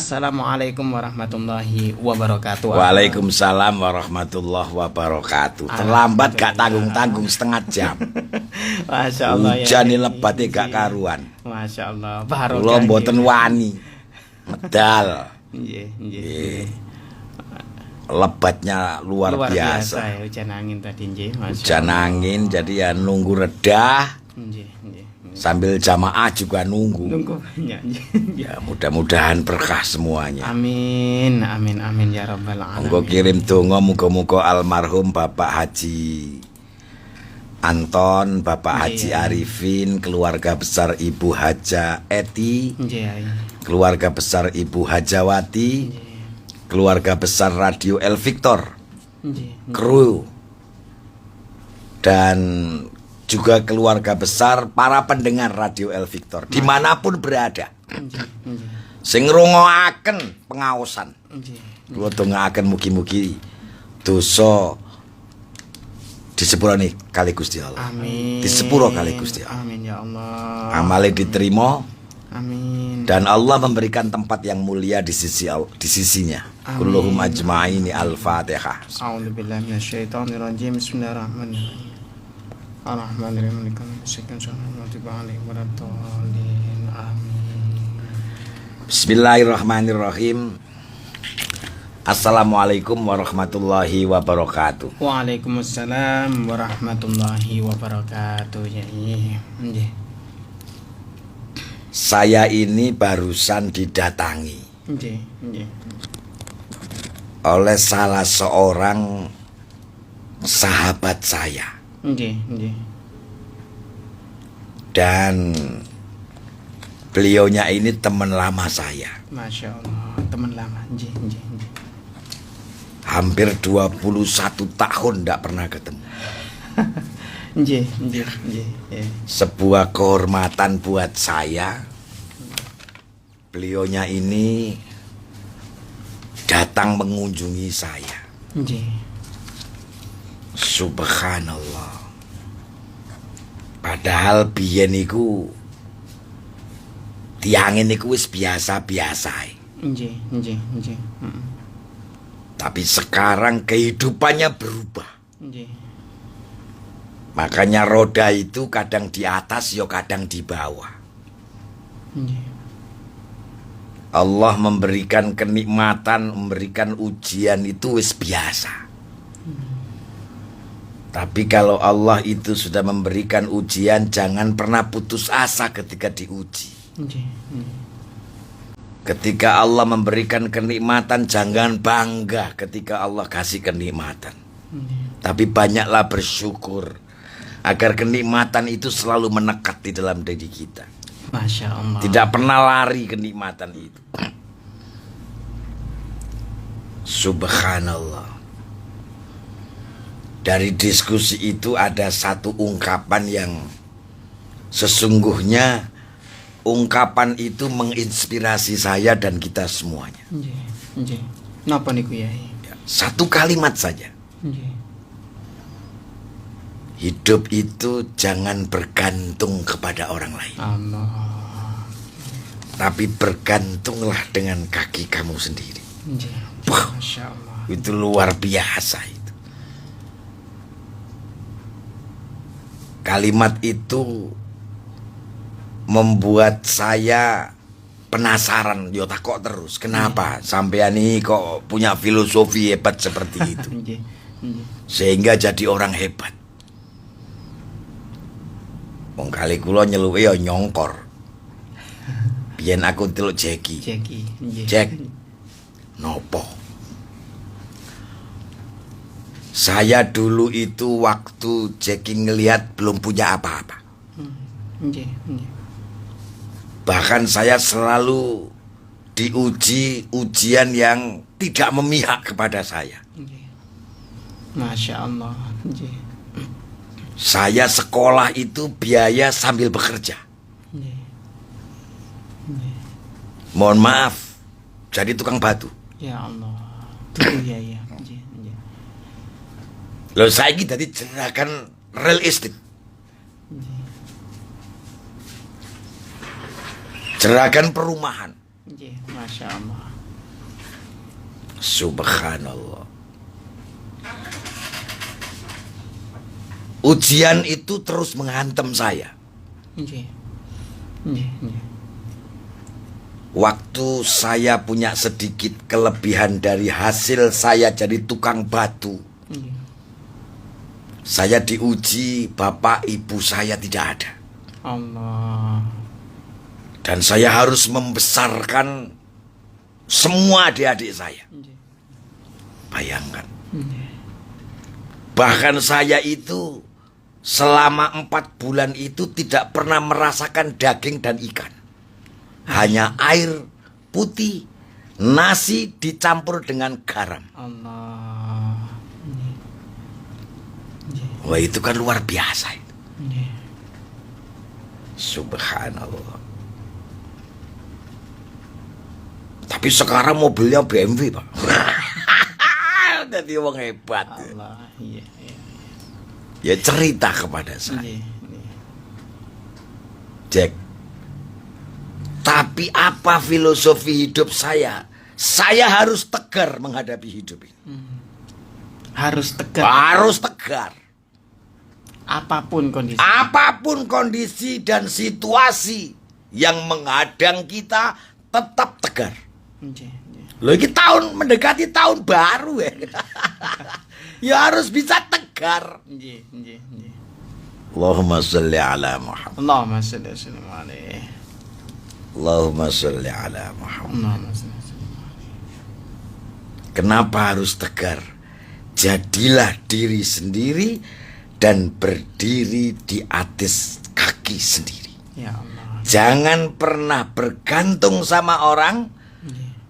Assalamualaikum warahmatullahi wabarakatuh. Waalaikumsalam warahmatullahi wabarakatuh. Terlambat gak tanggung-tanggung setengah jam. Masya Allah. Hujan lebatnya gak karuan. Masya Allah. Barokah. Kula mboten wani. Medal. Nggih. Lebatnya luar biasa. Ya, hujan angin tadi nggih. Hujan angin jadi ya nunggu reda. Nggih. Sambil jamaah juga nunggu. Banyak. Ya mudah-mudahan berkah semuanya. Amin ya rabbal alamin. Monggo kirim donga muga-muga almarhum Bapak Haji Anton, Bapak Haji Arifin, keluarga besar Ibu Haja Eti, keluarga besar Ibu Hajawati, keluarga besar Radio El Victor, kru, dan juga keluarga besar para pendengar Radio El Victor dimanapun berada. Sing ngrungokaken pengaosan. Kula dongaaken mugi-mugi dosa disepurane kali Gusti Allah. Amin. Disepuro kali Gusti Allah. Amin ya Allah. Amale diterima. Amin. Dan Allah memberikan tempat yang mulia di sisinya. Kulluhum ajma'ini al-Fatihah. A'udzubillahi minasyaitonirrajim. Bismillahirrahmanirrahim. Ar-Rahmanirrahim. Bismillahirrahmanirrahim. Assalamualaikum warahmatullahi wabarakatuh. Waalaikumsalam warahmatullahi wabarakatuh. Saya ini barusan didatangi oleh salah seorang sahabat saya. Dan beliaunya ini teman lama saya. Masya Allah, teman lama. Hampir 21 tahun tidak pernah ketemu. Sebuah kehormatan buat saya. Beliaunya ini datang mengunjungi saya. Subhanallah. Padahal biyen niku tiang niku wis biasa-biasa. Tapi sekarang kehidupannya berubah. Makanya roda itu kadang di atas, ya kadang di bawah. Allah memberikan kenikmatan, memberikan ujian itu wis biasa. Tapi kalau Allah itu sudah memberikan ujian, jangan pernah putus asa ketika diuji. Ketika Allah memberikan kenikmatan, jangan bangga ketika Allah kasih kenikmatan. Tapi banyaklah bersyukur agar kenikmatan itu selalu menekat di dalam diri kita. Masya Allah. Tidak pernah lari kenikmatan itu. Subhanallah. Dari diskusi itu ada satu ungkapan yang sesungguhnya ungkapan itu menginspirasi saya dan kita semuanya. Napa niku ya? Satu kalimat saja. Hidup itu jangan bergantung kepada orang lain. Allah. Tapi bergantunglah dengan kaki kamu sendiri. Masya Allah. Itu luar biasa itu. Kalimat itu membuat saya penasaran, yo takok terus. Kenapa sampean ini kok punya filosofi hebat seperti itu? Sehingga jadi orang hebat. Wong kali kula nyeluke yo nyongkor. Biyen aku ndelok Jeki. Jack. Nopo? Saya dulu itu waktu Jeki ngelihat belum punya apa-apa. Bahkan saya selalu diuji ujian yang tidak memihak kepada saya. Masya Allah. Saya sekolah itu biaya sambil bekerja. Mohon maaf, jadi tukang batu. Ya Allah. Tuh ya. Loh saya ini tadi jerakan real estate. Jerakan perumahan. Masya Allah. Subhanallah. Ujian itu terus menghantam saya. Waktu saya punya sedikit kelebihan dari hasil saya jadi tukang batu, saya diuji, bapak ibu saya tidak ada. Allah. Dan saya harus membesarkan semua adik-adik saya. Bayangkan. Bahkan saya itu selama 4 bulan itu tidak pernah merasakan daging dan ikan. Hanya air putih, nasi dicampur dengan garam. Allah. Wah, itu kan luar biasa itu. Subhanallah. Tapi sekarang mobilnya BMW, Pak. Jadi wong hebat. Allah. Iya. Ya cerita kepada saya. Jack. Tapi apa filosofi hidup saya? Saya harus tegar menghadapi hidup ini. Harus tegar. Harus tegar. Apapun kondisi. Apapun kondisi dan situasi yang menghadang kita, tetap tegar. Loh, ini tahun mendekati tahun baru ya. Ya harus bisa tegar. Allahumma sholli ala Muhammad. Allahumma sholli alaihi. Allahumma sholli ala Muhammad. Kenapa harus tegar? Jadilah diri sendiri dan berdiri di atas kaki sendiri. Ya Allah. Jangan pernah bergantung sama orang,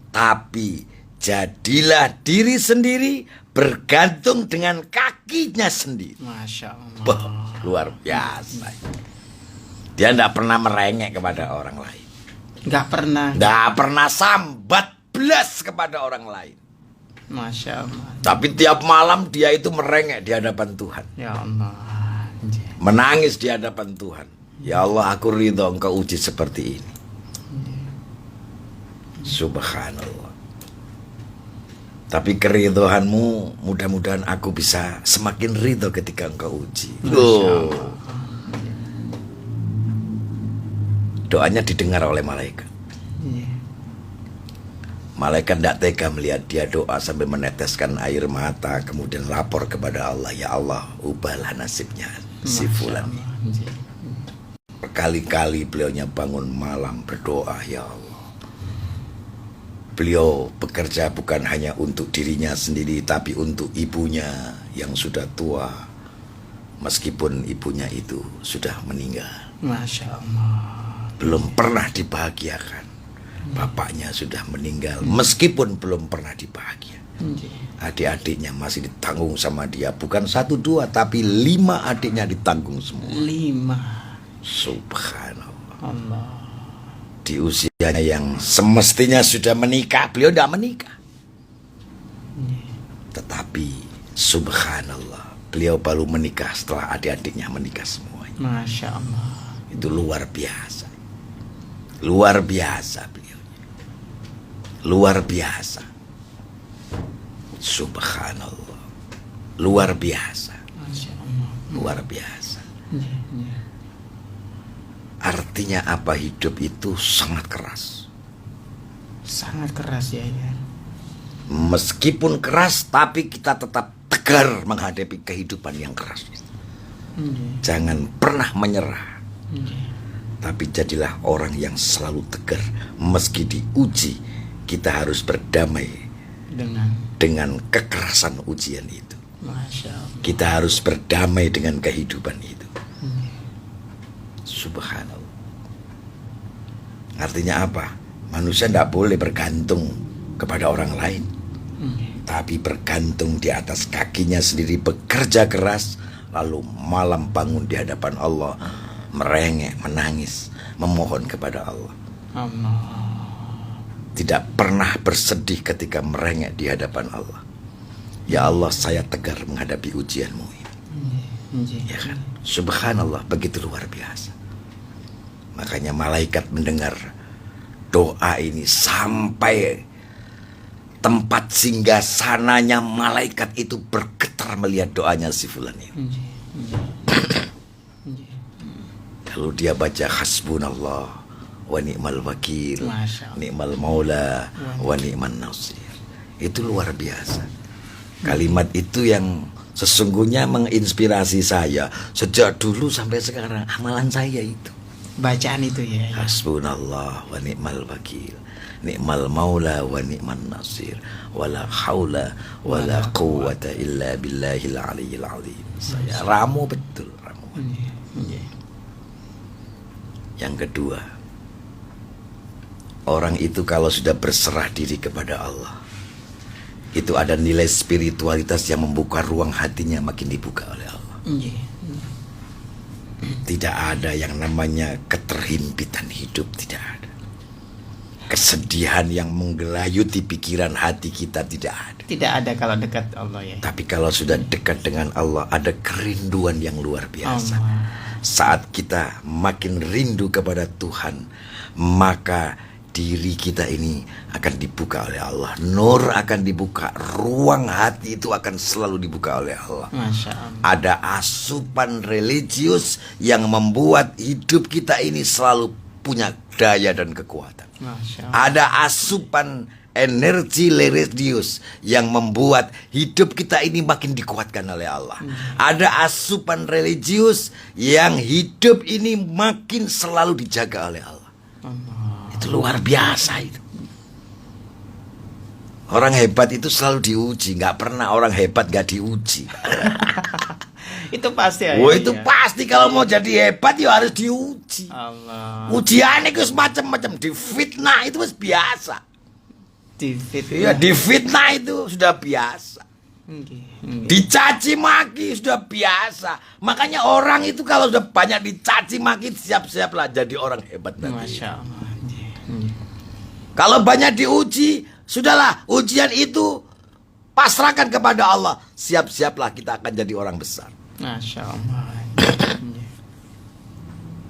tapi jadilah diri sendiri bergantung dengan kakinya sendiri. Masya Allah. Bah, luar biasa. Dia tidak pernah merengek kepada orang lain. Nggak pernah. Tidak pernah sambat belas kepada orang lain. Masya Allah. Tapi tiap malam dia itu merengek di hadapan Tuhan. Ya Allah. Menangis di hadapan Tuhan. Ya Allah, aku ridho engkau uji seperti ini. Subhanallah. Tapi keridhoanmu, mudah-mudahan aku bisa semakin ridho ketika engkau uji. Doanya didengar oleh malaikat. Malaikat tidak tega melihat dia doa sampai meneteskan air mata, kemudian lapor kepada Allah, ya Allah, ubahlah nasibnya si fulan ini. Berkali-kali beliaunya bangun malam berdoa, ya Allah. Beliau bekerja bukan hanya untuk dirinya sendiri, tapi untuk ibunya yang sudah tua, meskipun ibunya itu sudah meninggal. Masya Allah. Belum pernah dibahagiakan. Bapaknya sudah meninggal, meskipun belum pernah dibahagia. Adik-adiknya masih ditanggung sama dia. Bukan 1, 2, tapi 5 adiknya ditanggung semua. 5. Subhanallah. Allah. Di usianya yang semestinya sudah menikah, beliau tidak menikah. Tetapi subhanallah, beliau baru menikah setelah adik-adiknya menikah semuanya. Masya Allah. Itu luar biasa. Luar biasa beliau. Luar biasa. Subhanallah. Luar biasa. Masya Allah. Luar biasa. Artinya apa? Hidup itu sangat keras. Sangat keras ya. Meskipun keras, tapi kita tetap tegar menghadapi kehidupan yang keras. Jangan pernah menyerah. Tapi jadilah orang yang selalu tegar. Meski diuji, kita harus berdamai dengan kekerasan ujian itu. Masya Allah. Kita harus berdamai dengan kehidupan itu. Subhanallah. Artinya apa? Manusia tidak boleh bergantung kepada orang lain, tapi bergantung di atas kakinya sendiri, bekerja keras, lalu malam bangun di hadapan Allah, merengek, menangis, memohon kepada Allah. Tidak pernah bersedih ketika merengek di hadapan Allah. Ya Allah, saya tegar menghadapi ujianmu ini. Ya kan? Subhanallah, begitu luar biasa. Makanya malaikat mendengar doa ini sampai tempat singgah sananya malaikat itu bergetar melihat doanya si fulan ini. Kalau dia baca hasbunallah wa ni'mal wakil, ni'mal maula wa ni'man nasir, itu luar biasa. Kalimat itu yang sesungguhnya menginspirasi saya sejak dulu sampai sekarang. Amalan saya itu bacaan itu ya. Hasbunallah wa ni'mal wakil, ni'mal maula wa ni'man nasir, wala haula wala quwwata illa billahil aliyyil azim. Saya ramu betul, ramu. Yang kedua, orang itu kalau sudah berserah diri kepada Allah, itu ada nilai spiritualitas yang membuka ruang hatinya makin dibuka oleh Allah. Tidak ada yang namanya keterhimpitan hidup, tidak ada. Kesedihan yang menggelayuti pikiran hati kita tidak ada. Tidak ada kalau dekat Allah ya. Tapi kalau sudah dekat dengan Allah, ada kerinduan yang luar biasa. Saat kita makin rindu kepada Tuhan, maka diri kita ini akan dibuka oleh Allah. Nur akan dibuka, ruang hati itu akan selalu dibuka oleh Allah. Masya Allah. Ada asupan religius yang membuat hidup kita ini selalu punya daya dan kekuatan. Masya Allah. Ada asupan energi religius yang membuat hidup kita ini makin dikuatkan oleh Allah. Ada asupan religius yang hidup ini makin selalu dijaga oleh Allah. Itu luar biasa itu. Orang hebat itu selalu diuji, nggak pernah orang hebat nggak diuji. Itu pasti ya. Itu pasti kalau mau jadi hebat ya harus diuji. Allah. Ujian itu macam-macam, difitnah itu biasa. Difitnah itu sudah biasa. Dicaci maki sudah biasa. Makanya orang itu kalau sudah banyak dicaci maki, siap-siaplah jadi orang hebat nanti. Masya Allah. Kalau banyak diuji, sudahlah, ujian itu pasrahkan kepada Allah. Siap-siaplah kita akan jadi orang besar. Masya Allah.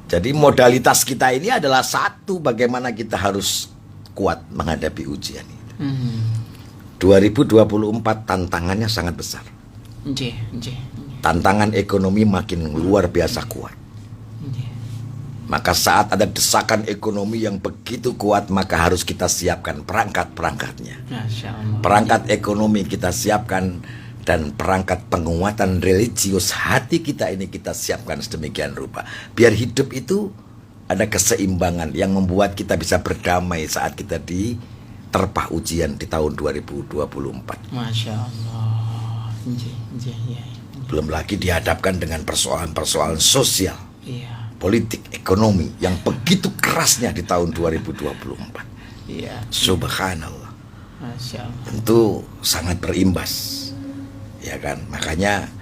Jadi modalitas kita ini adalah satu, bagaimana kita harus kuat menghadapi ujian ini. 2024 tantangannya sangat besar. Tantangan ekonomi makin luar biasa kuat. Maka saat ada desakan ekonomi yang begitu kuat, maka harus kita siapkan perangkat-perangkatnya. Perangkat ekonomi kita siapkan, dan perangkat penguatan religius hati kita ini kita siapkan sedemikian rupa. Biar hidup itu ada keseimbangan yang membuat kita bisa berdamai saat kita diterpah ujian di tahun 2024. Masya Allah. Belum lagi dihadapkan dengan persoalan-persoalan sosial, politik, ekonomi yang begitu kerasnya di tahun 2024. Subhanallah. Masya Allah. Tentu sangat berimbas, ya kan? Makanya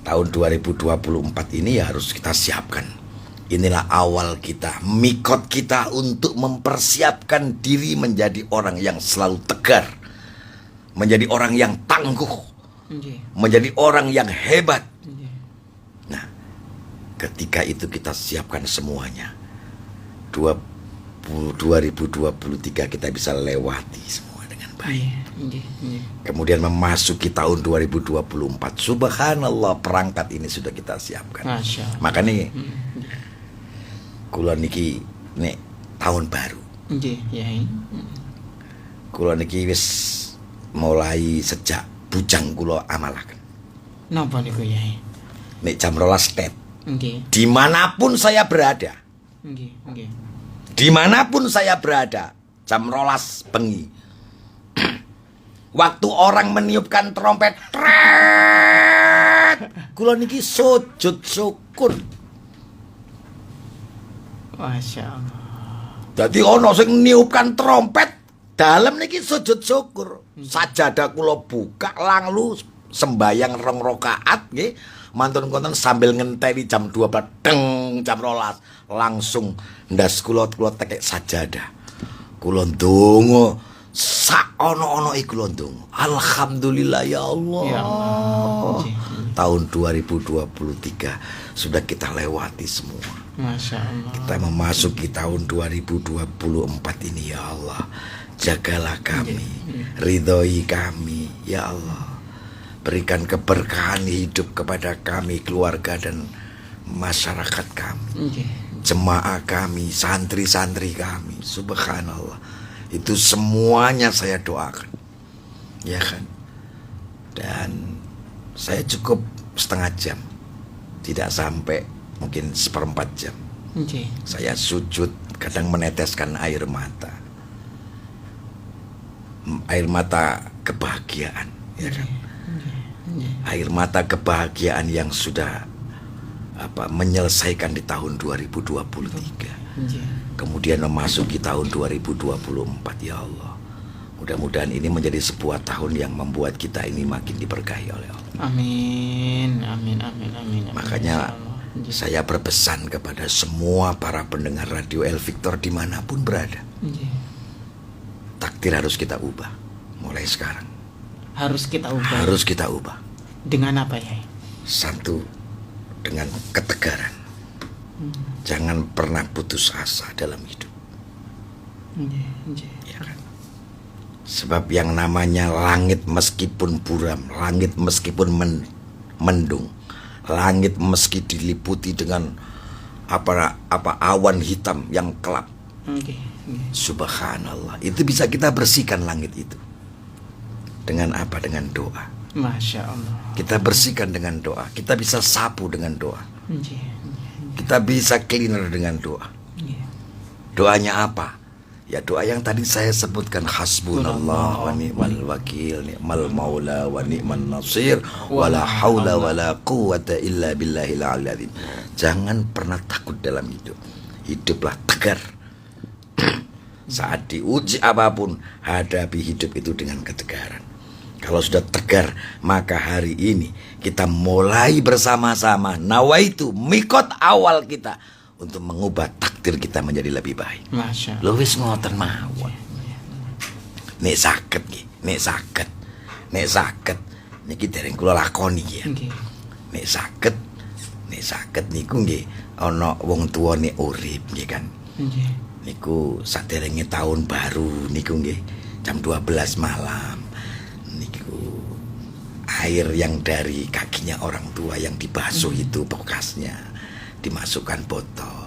tahun 2024 ini ya harus kita siapkan. Inilah awal kita, mikot kita untuk mempersiapkan diri menjadi orang yang selalu tegar, menjadi orang yang tangguh, menjadi orang yang hebat. Nah, ketika itu kita siapkan semuanya, 2023 kita bisa lewati semua dengan baik. Kemudian memasuki tahun 2024, subhanallah, perangkat ini sudah kita siapkan. Maka nih, kula niki nek tahun baru. Kula niki wis mulai sejak bujang kula amalaken. Napa niku Yai? Nek jam 12 tet. Dimanapun saya berada. Dimanapun saya berada, jam 12 bengi. Waktu orang meniupkan trompet, kula niki sujud syukur. Masya Allah. Jadi ono sing niupkan trompet, dalam niki sujud syukur. Sajadah kula buka langlu sembayang 2 rakaat nggih. Mantun konten sambil ngenteni jam 12 deng jam 12 langsung ndas kula tekek sajadah. Kula ndonga sak ono-ono iku kula ndonga. Alhamdulillah ya Allah. Ya Allah. Tahun 2023 sudah kita lewati semua. Masya Allah. Kita memasuki tahun 2024 ini ya Allah. jagalah kami, ridhoi kami, ya Allah. Berikan keberkahan hidup kepada kami, keluarga dan masyarakat kami, jemaah kami, santri-santri kami. Subhanallah. Itu semuanya saya doakan, ya kan. Dan saya cukup setengah jam, tidak sampai mungkin 1/4 jam. Saya sujud, kadang meneteskan air mata kebahagiaan, ya kan. Air mata kebahagiaan yang sudah menyelesaikan di tahun 2023, kemudian memasuki tahun 2024. Ya Allah, mudah-mudahan ini menjadi sebuah tahun yang membuat kita ini makin diberkahi oleh Allah. Amin, amin, amin, amin. Makanya saya berpesan kepada semua para pendengar Radio El Victor dimanapun berada, takdir harus kita ubah mulai sekarang. Harus kita ubah. Harus kita ubah. Dengan apa ya? Satu, dengan ketegaran. Jangan pernah putus asa dalam hidup. Ya kan? Sebab yang namanya langit meskipun buram, langit meskipun mendung, langit meski diliputi dengan awan hitam yang kelap, subhanallah, itu bisa kita bersihkan langit itu. Dengan apa? Dengan doa. Masya Allah. Kita bersihkan dengan doa. Kita bisa sapu dengan doa. Kita bisa cleaner dengan doa. Doanya apa? Ya doa yang tadi saya sebutkan, hasbunallah wa ni'mal wakil, ni'mal maula wa ni'man nasir, wala haula wala quwata illa billahil aliyil azim. Jangan pernah takut dalam hidup. Hiduplah tegar. Saat diuji apapun, hadapi hidup itu dengan ketegaran. Kalau sudah tegar, maka hari ini kita mulai bersama-sama nawaitu mikot awal kita untuk mengubah takdir kita menjadi lebih baik. Masya Allah. Lho wis ngoten mawon. Nek saged nggih, nek saged niki dereng kula lakoni ya. Nek saged niku nggih ana wong tuwa nek urip nggih kan. Niku saderenge tahun baru niku nggih jam 12 malam niku air yang dari kakinya orang tua yang dibasuh itu bekasnya dimasukkan botol.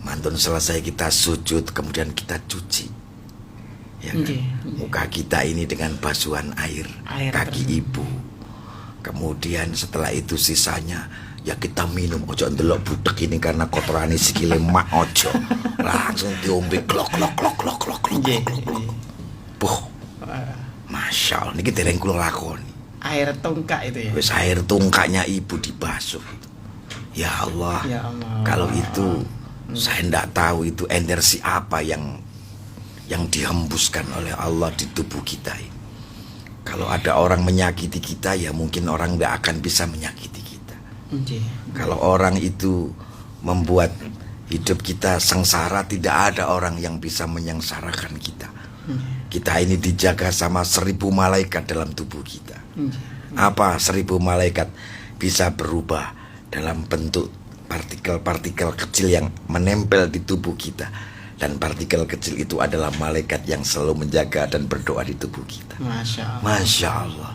Mantun selesai kita sujud, kemudian kita cuci, ya kan? Muka kita ini dengan basuhan air kaki ibu. Kemudian setelah itu sisanya ya kita minum. Ojo ndelok budek ini karena kotorane sikile mak, ojo. Langsung diombe klok klok klok klok klok klok. Puh. Masya Allah, niki dereng kula lakoni. Air tungkak itu ya. Wis air tungkaknya ibu dibasuh. Ya Allah. Ya Allah. Kalau itu saya tidak tahu itu energi apa yang dihembuskan oleh Allah di tubuh kita ini. Kalau ada orang menyakiti kita, ya mungkin orang tidak akan bisa menyakiti kita. Kalau orang itu membuat hidup kita sengsara, tidak ada orang yang bisa menyengsarakan kita. Kita ini dijaga sama 1000 malaikat dalam tubuh kita. Apa 1000 malaikat? Bisa berubah dalam bentuk partikel-partikel kecil yang menempel di tubuh kita. Dan partikel kecil itu adalah malaikat yang selalu menjaga dan berdoa di tubuh kita. Masya Allah. Masya Allah.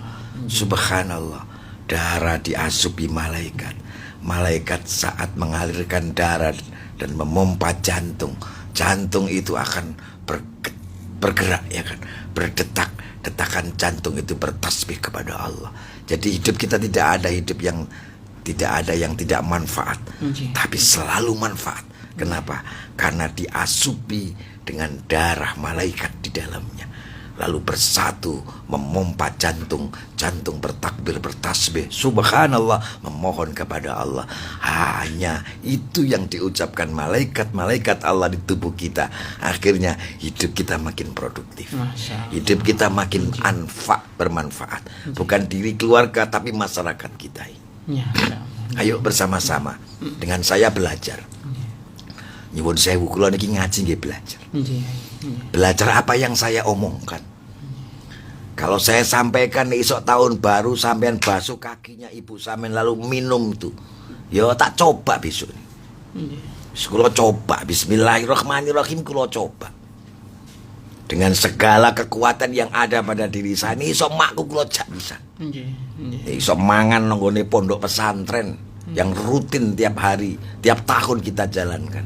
Subhanallah. Darah diasupi malaikat. Malaikat saat mengalirkan darah dan memompa jantung, jantung itu akan bergerak, ya kan, berdetak. Detakan jantung itu bertasbih kepada Allah. Jadi hidup kita tidak ada yang tidak manfaat, tapi selalu manfaat. Kenapa? Karena diasupi dengan darah malaikat di dalamnya. Lalu bersatu memompa jantung, jantung bertakbir, bertasbih, subhanallah, memohon kepada Allah. Hanya itu yang diucapkan malaikat-malaikat Allah di tubuh kita. Akhirnya hidup kita makin produktif, hidup kita makin bermanfaat. Bukan diri keluarga tapi masyarakat kita ini. Ayo bersama-sama dengan saya belajar. Nyuwun sewu, kula niki ngaji nggih belajar. Belajar apa yang saya omongkan. Kalau saya sampaikan esok tahun baru sampean basuh kakinya ibu sampean lalu minum tuh. Ya tak coba besok nih. Kula coba, bismillahirrahmanirrahim, kula coba. dengan segala kekuatan yang ada pada diri saya ini iso makku kula jak bisa. Nggih, nggih. Iso mangan nonggone pondok pesantren yang rutin tiap hari, tiap tahun kita jalankan.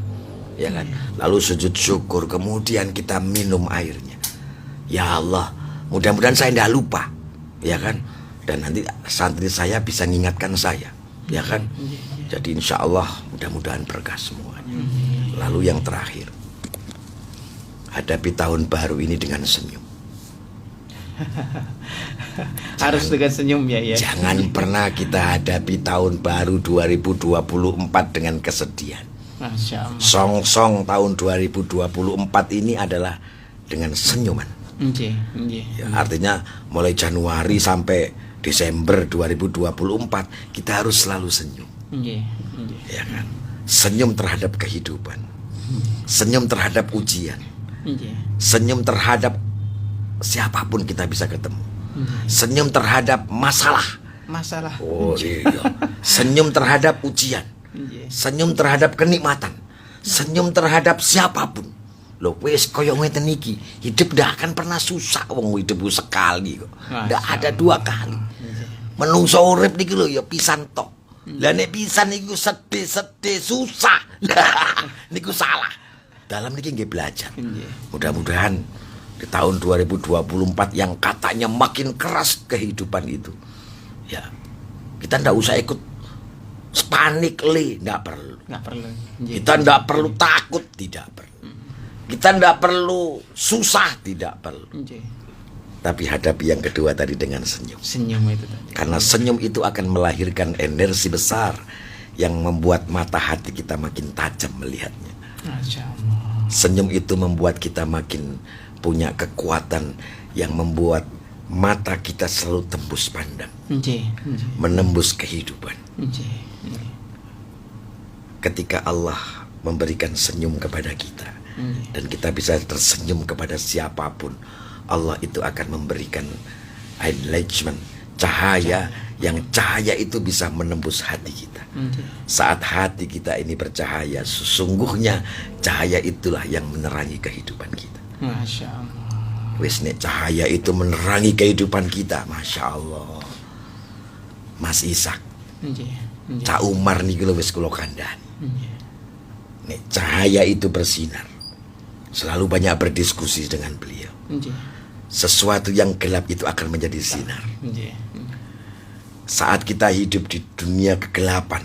Ya kan? Lalu sujud syukur, kemudian kita minum airnya. Ya Allah, mudah-mudahan saya tidak lupa. Ya kan? Dan nanti santri saya bisa mengingatkan saya. Ya kan? Jadi insya Allah mudah-mudahan berkah semuanya. Lalu yang terakhir, hadapi tahun baru ini dengan senyum. Harus dengan senyum ya. Jangan pernah kita hadapi tahun baru 2024 dengan kesedihan. Masya Allah. Song-song tahun 2024 ini adalah dengan senyuman. Ya, artinya mulai Januari sampai Desember 2024 kita harus selalu senyum. Ya kan? Senyum terhadap kehidupan. Senyum terhadap ujian. Senyum terhadap siapapun kita bisa ketemu. Senyum terhadap masalah. Oh iya. Senyum terhadap ujian. Senyum terhadap kenikmatan. Senyum terhadap siapapun. Loh wis koyo ngeten iki, hidup ndak akan pernah susah wong hidup sekali kok. Ndak ada dua kali. Menungso urip niki lho ya pisan tok. Lah nek pisan niku sedih-sedih susah. Niku salah. Dalam niki nggih belajar. Mudah-mudahan di tahun 2024 yang katanya makin keras kehidupan itu, ya kita ndak usah ikut panik ndak perlu. Kita ndak perlu takut, tidak perlu. Kita ndak perlu susah, tidak perlu. Tapi hadapi yang kedua tadi dengan senyum. Senyum itu tadi. Karena senyum itu akan melahirkan energi besar yang membuat mata hati kita makin tajam melihatnya. Masya Allah. Senyum itu membuat kita makin punya kekuatan yang membuat mata kita selalu tembus pandang, menembus kehidupan. Ketika Allah memberikan senyum kepada kita dan kita bisa tersenyum kepada siapapun, Allah itu akan memberikan enlightenment, cahaya yang cahaya itu bisa menembus hati kita. Saat hati kita ini bercahaya, sesungguhnya cahaya itulah yang menerangi kehidupan kita. Masya Allah. Wis nek cahaya itu menerangi kehidupan kita, Masya Allah. Mas Ishak, Cak Umar nih kalau wis kulo kandhani. Nek cahaya itu bersinar, selalu banyak berdiskusi dengan beliau. Sesuatu yang gelap itu akan menjadi sinar. Saat kita hidup di dunia kegelapan,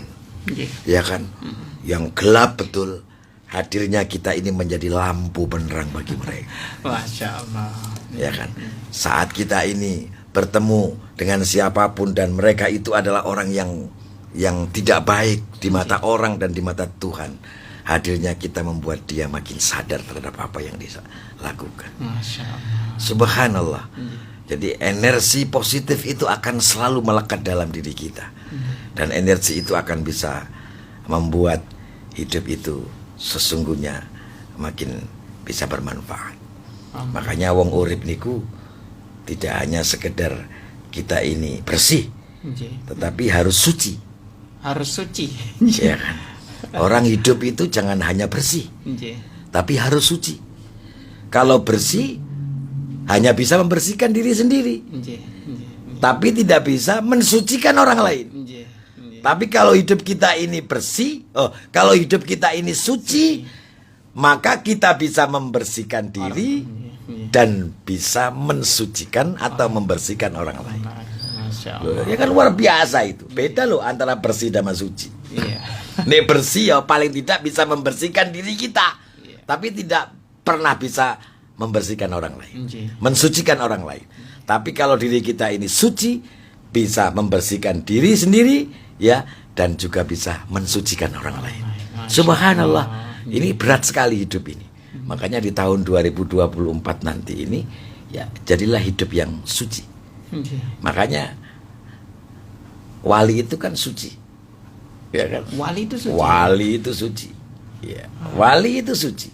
ya kan, yang gelap betul, hadirnya kita ini menjadi lampu penerang bagi mereka. Masya Allah. Ya kan, saat kita ini bertemu dengan siapapun dan mereka itu adalah orang yang tidak baik di mata orang dan di mata Tuhan, hadirnya kita membuat dia makin sadar terhadap apa yang dia lakukan. Masya Allah. Subhanallah. Jadi energi positif itu akan selalu melekat dalam diri kita. Dan energi itu akan bisa membuat hidup itu sesungguhnya makin bisa bermanfaat. Makanya wong urip niku tidak hanya sekedar kita ini bersih, tetapi harus suci. Harus suci. Ya kan? Orang hidup itu jangan hanya bersih, tapi harus suci. Kalau bersih hanya bisa membersihkan diri sendiri, tapi tidak bisa mensucikan orang lain. Tapi kalau hidup kita ini bersih, kalau hidup kita ini suci, maka kita bisa membersihkan diri dan bisa mensucikan atau membersihkan orang lain. Ya kan luar biasa itu. Beda loh antara bersih dan suci. Nih bersih ya paling tidak bisa membersihkan diri kita, tapi tidak pernah bisa membersihkan orang lain, mensucikan orang lain. Tapi kalau diri kita ini suci, bisa membersihkan diri sendiri, ya, dan juga bisa mensucikan orang lain. Subhanallah, ini berat sekali hidup ini. Makanya di tahun 2024 nanti ini, ya, jadilah hidup yang suci. Makanya wali itu kan suci, ya kan? Wali itu suci. Wali itu suci, ya. Wali itu suci.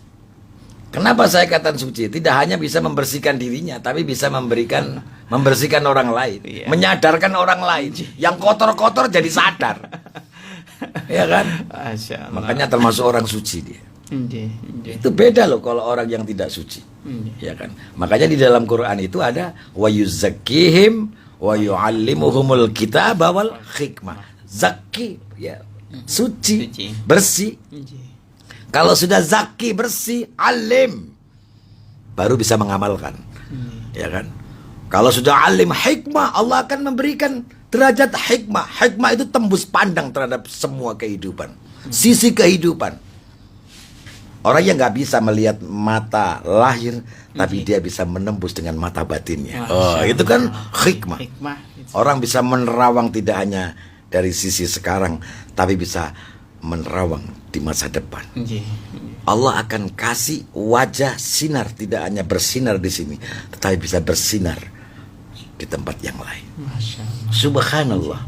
Kenapa saya katakan suci? Tidak hanya bisa membersihkan dirinya, tapi bisa membersihkan orang lain, menyadarkan orang lain. Yang kotor-kotor jadi sadar, ya kan? Makanya termasuk orang suci dia. Nggih, nggih. Itu beda loh kalau orang yang tidak suci. Ya kan? Makanya di dalam Quran itu ada wa yuzakkihim wa yu'allimuhumul kitaba wal hikmah. Zaki ya, suci, bersih. Kalau sudah zaki, bersih, alim, baru bisa mengamalkan. Ya kan? Kalau sudah alim, hikmah, Allah akan memberikan derajat hikmah. Hikmah itu tembus pandang terhadap semua kehidupan, sisi kehidupan. Orang yang nggak bisa melihat mata lahir, tapi dia bisa menembus dengan mata batinnya. Oh, itu kan hikmah. Orang bisa menerawang tidak hanya dari sisi sekarang, tapi bisa menerawang di masa depan. Allah akan kasih wajah sinar, tidak hanya bersinar di sini, tetapi bisa bersinar di tempat yang lain. Subhanallah.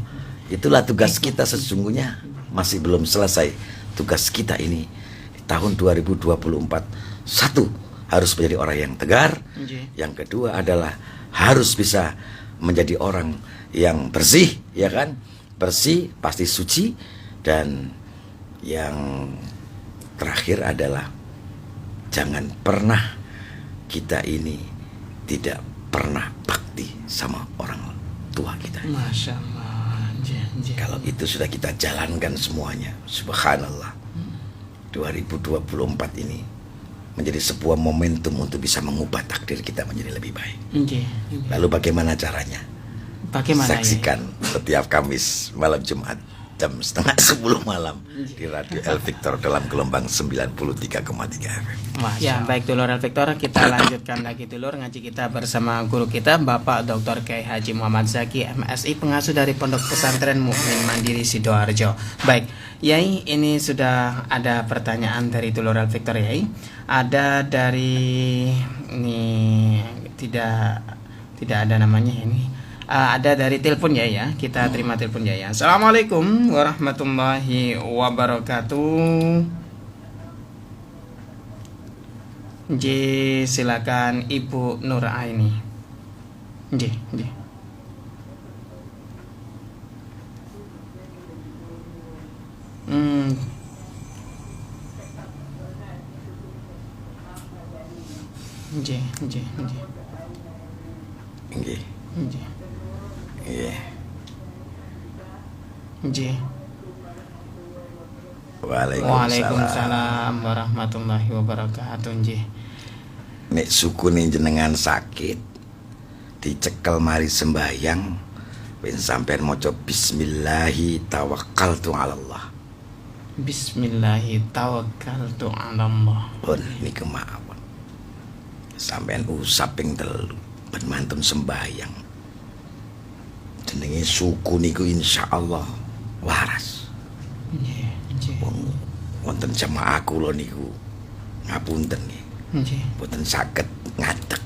Itulah tugas kita sesungguhnya masih belum selesai. Tugas kita ini tahun 2024, satu, harus menjadi orang yang tegar. Yang kedua adalah harus bisa menjadi orang yang bersih, ya kan? Bersih pasti suci. Dan yang terakhir adalah jangan pernah kita ini tidak pernah bakti sama orang tua kita. Masya Allah. Kalau itu sudah kita jalankan semuanya, subhanallah, 2024 ini menjadi sebuah momentum untuk bisa mengubah takdir kita menjadi lebih baik. Lalu bagaimana caranya? Saksikan setiap Kamis malam Jumat jam 9:30 malam di Radio El Victor dalam gelombang 93,3 FM. Ya, baik dulur El Victor, kita lanjutkan lagi dulur ngaji kita bersama guru kita Bapak Dr. Kiai Haji Muhammad Zaki MSI, pengasuh dari Pondok Pesantren Mukmin Mandiri Sidoarjo. Baik, Yai, ini sudah ada pertanyaan dari dulur El Victor, Yai. Ada dari ini tidak ada namanya ini. Ada dari telepon ya, kita terima telepon ya. Assalamualaikum warahmatullahi wabarakatuh. Silakan Ibu Nur Aini. J. Iya. Waalaikumsalam warahmatullahi wabarakatuh. Nek suku nih jenengan sakit, dicekel mari sembahyang, ben sampean maca bismillahi tawakkaltu 'ala Allah. Bismillahi tawakkaltu 'ala Allah. Pun niku mawon. Sampean usap ping 3 ben mantun sembahyang. Jenenge suku niku insyaallah waras. Wonten jamaah kula niku ngapunten nggih. Mboten saged ngadeg.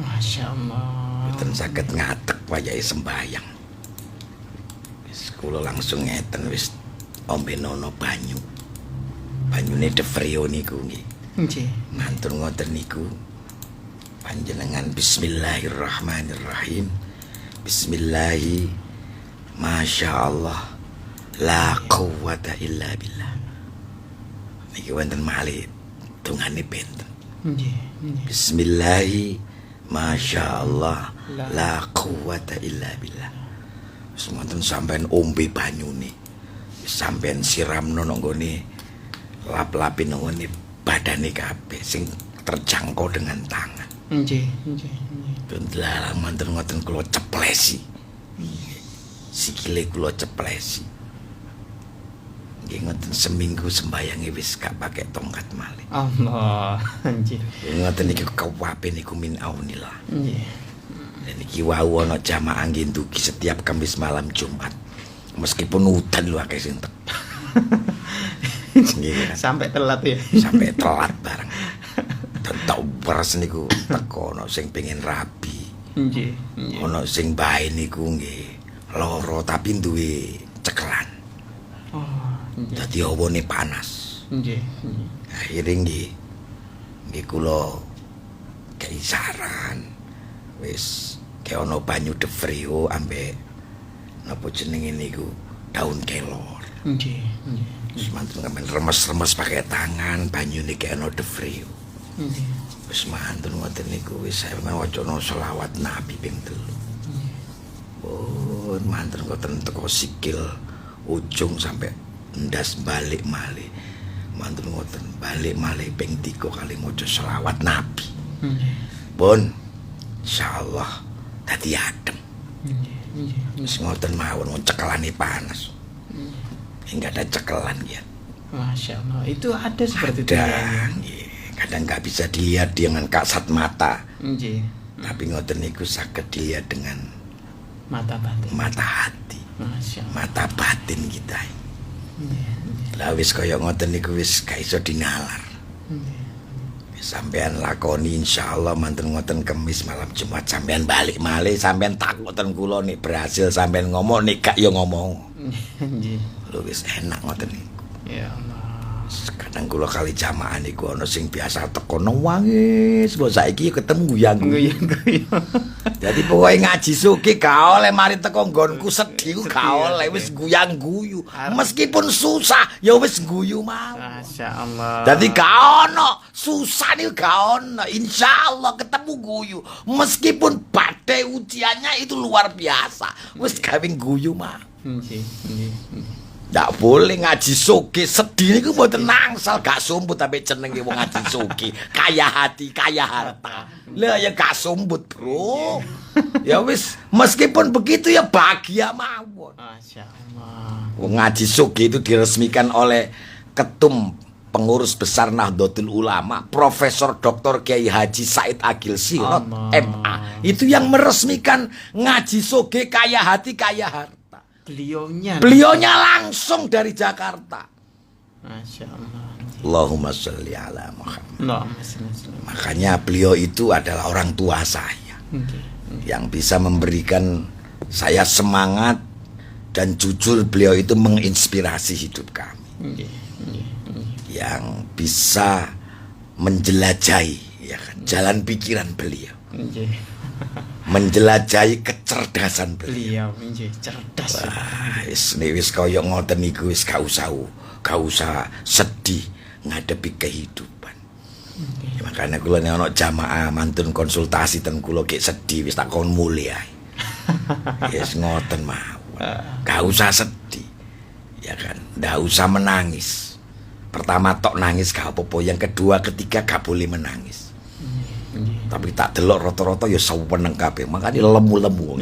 Masyaallah. Mboten saged ngadeg wayahe sembahyang. Wis kula langsung ngeten wis ombenono banyu. Banyune Devrio niku nggih. Nggih. Mantun ngoten niku. Panjenengan bismillahirrahmanirrahim. Bismillahi Masya Allah la quwwata illa billah. Niki wonten malih tungane benten. Bismillahi Masya Allah la quwwata illa billah. Semonten sampean ombe banyune, sampean siramno nang nggone lap-lapin nang nggone badane kabeh sing terjangkau dengan tangan. Nggih. Lah manten ngoten kula ceplesi. Sikile kula ceplesi. Nggih ngoten seminggu sembayange wis gak pakai tongkat malih. Allah. Nggih. Ngoten niki kawape niku min aunillah. Nggih. Dan niki wau ana jamaah nggih ndugi setiap Kamis malam Jumat. Meskipun udan lho akeh sing tek. Nggih. Sampai telat ya. Sampai telat bareng. Dan tau beras niku teko ana sing pengen rabi. Nggih. Ana sing bae niku nggih loro tapi duwe cekelan. Oh, nggih. Dadi awane panas. Nggih. Akhire nggih kula kei saran. Wis kaya ana banyu Devrio ambek napa jenenge niku daun kelor. Nggih. Wis mantun ngamen remes-remes pakai tangan, banyune kena defreo. Nggih. Wis mantun ngoten niku wis saya maca selawat Nabi ping 3. Oh, mantun ngoten teko sikil ujung sampai ndas balik malih. Mantun ngoten balik malih ping 3 kali maca selawat Nabi. Pun insyaallah dadi adem. Wis ngoten mawon cekelane panas. Enggak ada cekelan ya. Masya Allah, itu ada seperti itu Ada, ya. nggih. Kadang nggak bisa dilihat dengan kasat mata, Nggih. tapi ngoten niku saged dilihat dengan Mata batin. mata hati, Masya Allah. mata batin kita. Nggih. Lah wis kaya ngoten niku wis gak iso dinalar. Nggih. Sampean lakoni insyaallah mantun ngoten Kemis malam Jumat sampean balik malih sampean takut ten kula nek berhasil sampean ngomong nek gak yo ngomong. Nggih. Lho wis enak ngoten niku. Ya Allah. Kadang kula kali jamaah niku ana sing biasa teko nangis, mbok saiki ketemu guyang-guyang. Jadi pokoke ngaji suki gak oleh mari teko nggonku sedih gak oleh wis guyang-guyu. Meskipun susah ya wis guyu mawon. Masya Allah. Jadi gak ono susah niku gak ono. Insyaallah ketemu guyu. Meskipun badai ujiannya itu luar biasa. Wis gawe guyu mawon. Nggih. Nggih. Ndak boleh ngaji suki sedih niku mboten nangsal gak sumput tapi jenenge wong ngaji suki kaya hati kaya harta lah ya gak sumput bro ya wis meskipun begitu ya bahagia mawon. Masya Allah. Wong ngaji suki itu diresmikan oleh Ketum Pengurus Besar Nahdlatul Ulama Profesor Dr. Kiai Haji Said Agil Sirot MA itu yang meresmikan ngaji suki kaya hati kaya harta. Beliaunya langsung dari Jakarta. Masya Allah. Allahumma sholli ala Muhammad. Allahumma sholli. Makanya beliau itu adalah orang tua saya. Yang bisa memberikan saya semangat dan jujur beliau itu menginspirasi hidup kami. Yang bisa menjelajahi ya kan, jalan pikiran beliau. Menjelajahi kecerdasan beliau. Cerdas. Wah, wis kaya ngoten niku wis gak usah sedih ngadepi kehidupan. Ya, makanya kula nek ana jamaah mantun konsultasi ten kula gek sedih wis tak kon mulih ae. Wis ngoten mawon. Gak usah sedih. Ya kan, ndak usah menangis. Pertama tok nangis gak apa-apa, yang kedua ketiga gak boleh menangis. Tapi tak delok rata-rata ya seneng kabeh, makane lemu-lemu.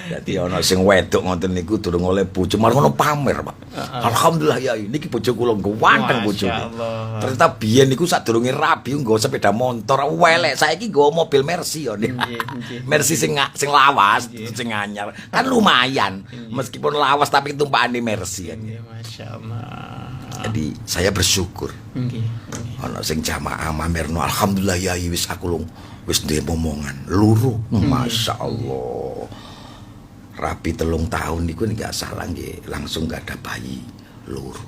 Dadi ana sing wedok ngoten niku durung oleh bojo, malah ngono pamer, Pak. Alhamdulillah ya niki bojo kula ganteng bojone. Ternyata biyen niku sadurunge rabi nggo sepeda motor welek, saiki nggo mobil Mercy ya. Mercy sing lawas, sing anyar. Kan lumayan, meskipun lawas tapi tumpakane Mercy. Masyaallah. Jadi saya bersyukur. Ana sing jamaah mamerno alhamdulillah ya wis aku wis duwe momongan luru. Masyaallah. Rapi 3 tahun niku nek gak salah nggih langsung gak ada bayi luru.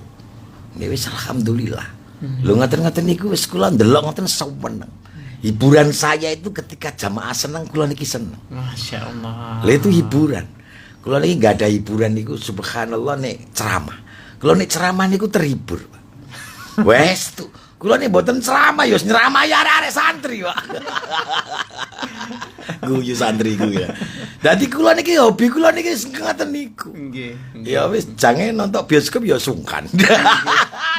Nggih wis alhamdulillah. Lho ngaten-ngaten niku wis kula ndelok ngoten seneng. Hiburan saya itu ketika jamaah seneng kula niki seneng. Masyaallah. Lha itu hiburan. Kula niki gak ada hiburan niku subhanallah nek ceramah. Kula nek ceramah niku terhibur, Pak. Wes tuh, kula nek mboten ceramah ya nyramah ya arek-arek santri, Pak. Guyu santri ku ya. Dadi kula niki hobi kula niki ngoten niku. Nggih. Ya wis jange nonton bioskop ya sungkan.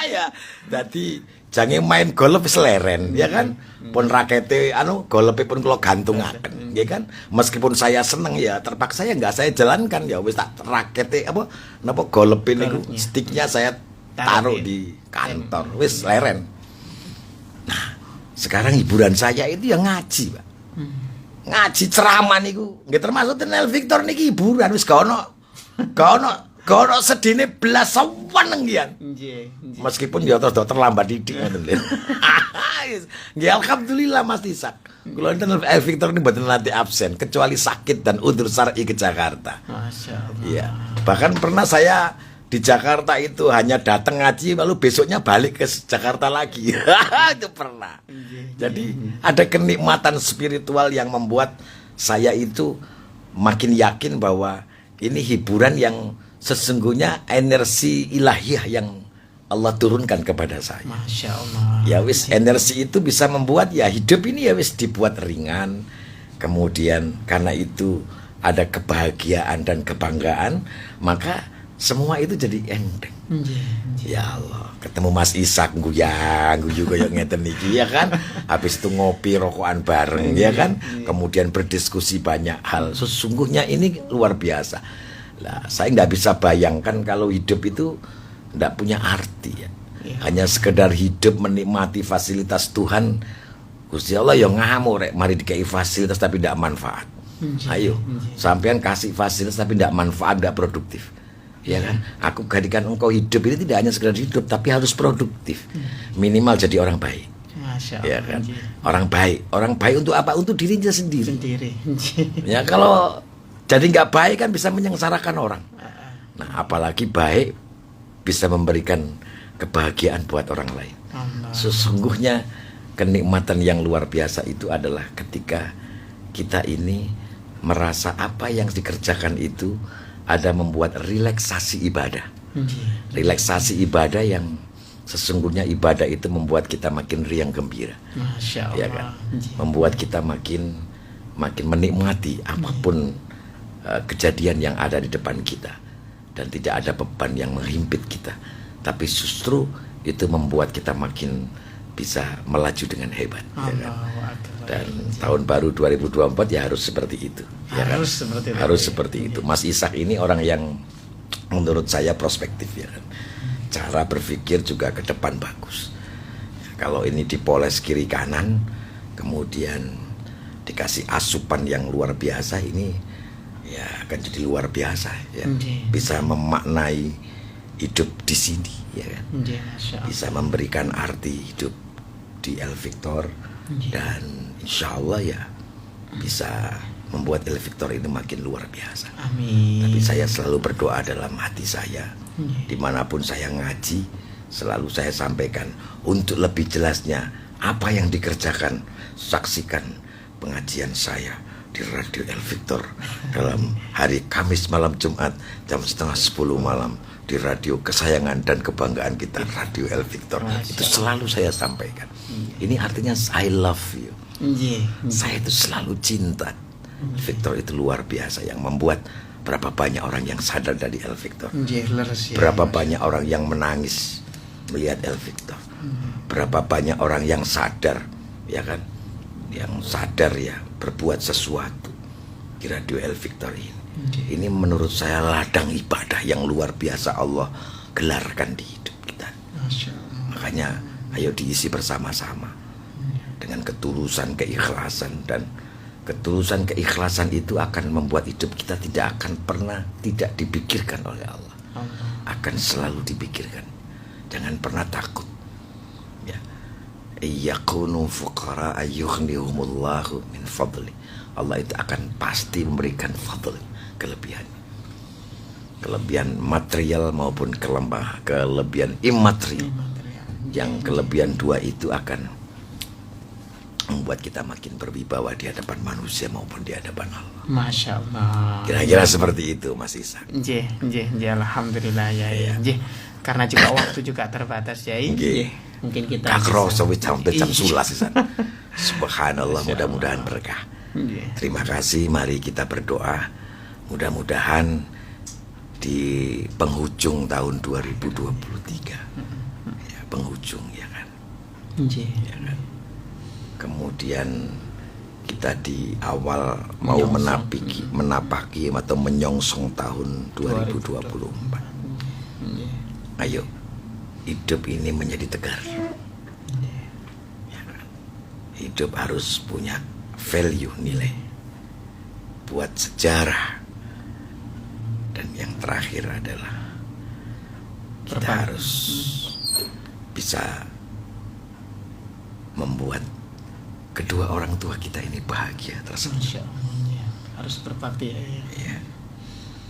Ya. Dadi jange main golf wis leren, ya kan? Pun rakete golpe pun kula gantungaken, nggih kan? Meskipun saya seneng ya terpaksa ya enggak saya jalankan ya wis tak rakete napa golpe niku sticknya saya taruh di kantor, wis leren. Nah, sekarang hiburan saya itu ya ngaji, Pak. Ngaji ceramah niku nggih termasuk Tenel Victor niki hiburan wis gak ono sedine blas seneng nggih. Meskipun ya terus terlambat didik ngoten lho. Nggih alhamdulillah Mas Isak. Kula Tenel Victor ini mboten nanti absen kecuali sakit dan udzur syar'i ke Jakarta. Masyaallah. Iya. Bahkan pernah saya di Jakarta itu hanya datang ngaji lalu besoknya balik ke Jakarta lagi. Itu pernah. Jadi ada kenikmatan spiritual yang membuat saya itu makin yakin bahwa ini hiburan yang sesungguhnya energi ilahiyah yang Allah turunkan kepada saya. Masya Allah. Ya wis, energi itu bisa membuat ya hidup ini ya wis dibuat ringan. Kemudian karena itu ada kebahagiaan dan kebanggaan, maka semua itu jadi enteng. Ya Allah, ketemu Mas Ishak guyu koyo ngeten iki ya kan. Habis itu ngopi rokokan bareng ya kan. Kemudian berdiskusi banyak hal. Sesungguhnya ini luar biasa. Lah, saya nggak bisa bayangkan kalau hidup itu nggak punya arti ya. Hanya sekedar hidup menikmati fasilitas Tuhan. Gusti Allah yang ngamuk rek mari dikai fasilitas tapi tidak manfaat. Ayo, sampean kasih fasilitas tapi tidak manfaat, tidak produktif. Ya kan? Aku jadikan engkau hidup ini tidak hanya sekedar hidup tapi harus produktif. Minimal jadi orang baik. Masya Allah. Ya kan? Orang baik untuk apa? Untuk dirinya sendiri. Ya kalau jadi nggak baik kan bisa menyengsarakan orang. Nah, apalagi baik bisa memberikan kebahagiaan buat orang lain. Sesungguhnya kenikmatan yang luar biasa itu adalah ketika kita ini merasa apa yang dikerjakan itu ada membuat relaksasi ibadah. Relaksasi ibadah yang sesungguhnya ibadah itu membuat kita makin riang gembira. Masya Allah. Ya kan? Membuat kita makin menikmati apapun kejadian yang ada di depan kita. Dan tidak ada beban yang menghimpit kita. Tapi justru itu membuat kita makin bisa melaju dengan hebat. Ya kan? Dan tahun baru 2024 ya harus seperti itu. Ya kan? Harus seperti itu. Mas Ishak ini orang yang menurut saya prospektif ya kan. Cara berpikir juga ke depan bagus. Kalau ini dipoles kiri kanan, kemudian dikasih asupan yang luar biasa, ini ya akan jadi luar biasa ya. Bisa memaknai hidup di sini ya kan. Bisa memberikan arti hidup di El Victor dan insya Allah ya bisa membuat El Victor ini makin luar biasa. Amin. Tapi saya selalu berdoa dalam hati saya, dimanapun saya ngaji, selalu saya sampaikan untuk lebih jelasnya apa yang dikerjakan, saksikan pengajian saya di Radio El Victor dalam hari Kamis malam Jumat jam 9:30 malam di radio kesayangan dan kebanggaan kita, Radio El Victor. Itu selalu saya sampaikan. Ini artinya I love you. Saya itu selalu cinta. Victor itu luar biasa yang membuat berapa banyak orang yang sadar dari El Victor. Berapa banyak orang yang menangis melihat El Victor. Berapa banyak orang yang sadar, ya kan? Yang sadar ya berbuat sesuatu di Radio El Victor ini. Ini menurut saya ladang ibadah yang luar biasa Allah gelarkan di hidup kita. Makanya ayo diisi bersama-sama dengan ketulusan, keikhlasan. Dan ketulusan, keikhlasan itu akan membuat hidup kita tidak akan pernah tidak dipikirkan oleh Allah. Akan selalu dipikirkan. Jangan pernah takut ya. Yakunu fuqara ayyughnihumullahu min fadli. Allah itu akan pasti memberikan fadl, kelebihan material maupun kelebihan imaterial. Yang kelebihan dua itu akan membuat kita makin berwibawa di hadapan manusia maupun di hadapan Allah. Masya Allah. Kira-kira seperti itu Mas Ishak. Alhamdulillah ya. Karena juga waktu juga terbatas ya. Mungkin kita sampai jam 11 Subhanallah, mudah-mudahan berkah. Terima kasih, mari kita berdoa. Mudah-mudahan di penghujung tahun 2023 ya, penghujung ya kan. Ya kan. Kemudian kita di awal mau menapaki atau menyongsong tahun 2024. Ayo, hidup ini menjadi tegar. Ya kan? Hidup harus punya value, nilai, buat sejarah. Dan yang terakhir adalah kita harus bisa membuat kedua orang tua kita ini bahagia, tersenyum. Harus berbakti ya.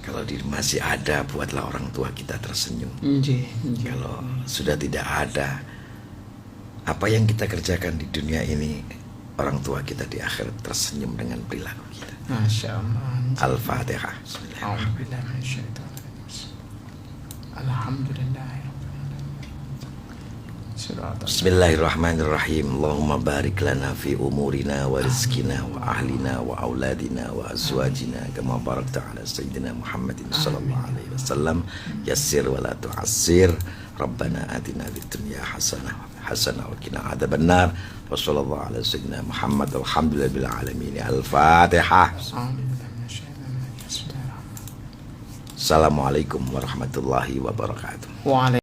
Kalau masih ada, buatlah orang tua kita tersenyum. Kalau sudah tidak ada, apa yang kita kerjakan di dunia ini, orang tua kita di akhirat tersenyum dengan perilaku kita. Masya Allah. Al-Fatihah. Bismillahirrahmanirrahim. Alhamdulillah. Bismillahirrahmanirrahim. Allahumma barik lana fi umurina wa rizkina wa ahlina wa auladina wa azwajina kama barakta ala sayyidina Muhammadin sallallahu alaihi wasallam. Yassir wa la tu'assir. Rabbana atina fid dunya hasanah wa qina adzabannar. Wa sallallahu ala sayyidina Muhammad walhamdulillahi bil alamin. Al-Fatihah. Assalamualaikum warahmatullahi wabarakatuh.